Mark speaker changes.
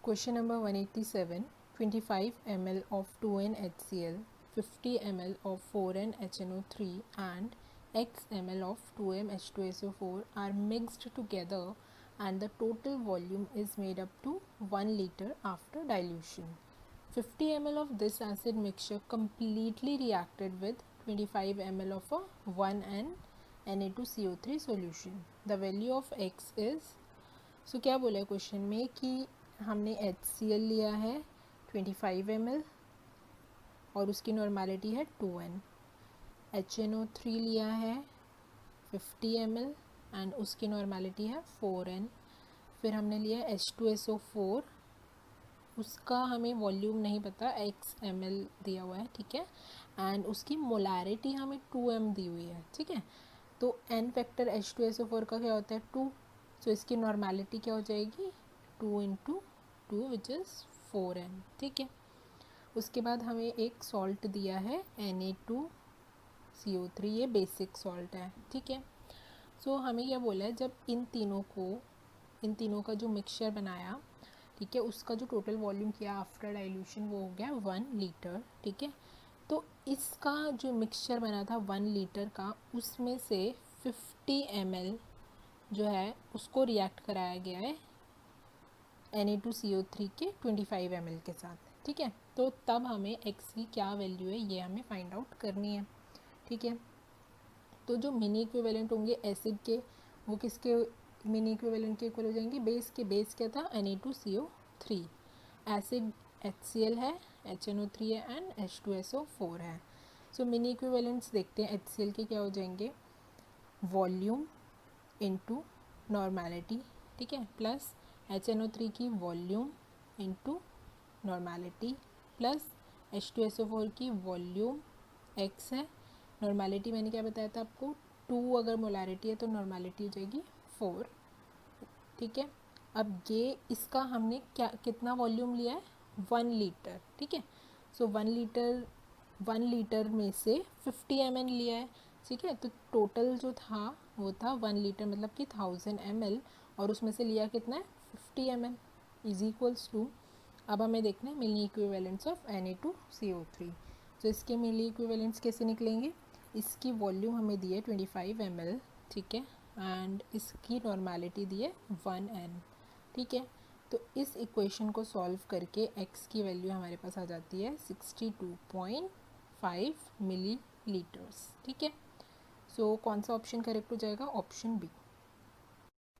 Speaker 1: Question number 187. 25 ml of 2N HCl, 50 ml of 4N HNO3 and X ml of 2M H2SO4 are mixed together and the total volume is made up to 1 liter after dilution. 50 ml of this acid mixture completely reacted with 25 ml of a 1N Na2CO3 solution. The value of X is, so क्या बोला है question में कि हमने HCl लिया है 25 ml और उसकी नॉर्मेलिटी है 2N, HNO3 लिया है 50 ml एंड उसकी नॉर्मेलिटी है 4N, फिर हमने लिया H2SO4, उसका हमें वॉल्यूम नहीं पता, x ml दिया हुआ है, ठीक है, एंड उसकी मोलैरिटी हमें 2m दी हुई है, ठीक है। तो n फैक्टर H2SO4 का क्या होता है 2, सो इसकी नॉर्मेलिटी क्या हो जाएगी 2 इंटू 2 विच इज़ 4N, ठीक है। उसके बाद हमें एक सॉल्ट दिया है Na2CO3, ये बेसिक सॉल्ट है, ठीक है। सो हमें यह बोला है जब इन तीनों का जो मिक्सचर बनाया, ठीक है, उसका जो टोटल वॉल्यूम किया आफ्टर डाइल्यूशन वो हो गया 1 लीटर, ठीक है। तो इसका जो मिक्सचर बना था 1 लीटर का, उसमें से 50 ml जो है उसको रिएक्ट कराया गया है Na2CO3 के 25 ml के साथ, ठीक है। तो तब हमें x की क्या वैल्यू है ये हमें फाइंड आउट करनी है, ठीक है। तो जो मिनी इक्विवेलेंट होंगे एसिड के, वो किसके मिनी इक्विवेलेंट के इक्वल हो जाएंगे, बेस के। बेस क्या था Na2CO3, एसिड HCl है, HNO3 है एंड H2SO4 है। सो मिनी इक्विवेलेंट्स देखते हैं, HCl के क्या हो जाएंगे वॉल्यूम इनटू नॉर्मेलिटी, ठीक है, प्लस HNO3 की volume into normality plus H2SO4 की वॉल्यूम x है, नॉर्मेलिटी मैंने क्या बताया था आपको 2, अगर मोलैरिटी है तो नॉर्मेलिटी हो जाएगी 4, ठीक है। अब ये इसका हमने क्या कितना वॉल्यूम लिया है 1 लीटर, ठीक है। सो 1 लीटर में से 50 ml लिया है, ठीक है। तो टोटल जो था वो था 1 लीटर, मतलब कि 1000 ml, और उसमें से लिया कितना है 50 ml इज इक्वल्स टू, अब हमें देखना है मिली इक्विवेलेंट्स ऑफ Na2CO3। तो इसके मिली इक्विवेलेंट्स कैसे निकलेंगे, इसकी वॉल्यूम हमें दी है 25 ml, ठीक है, एंड इसकी नॉर्मेलिटी दी है 1N, ठीक है। तो इस इक्वेशन को सॉल्व करके x की वैल्यू हमारे पास आ जाती है 62.5 मिलीलीटर्स, ठीक है। सो कौन सा ऑप्शन करेक्ट हो जाएगा, ऑप्शन बी।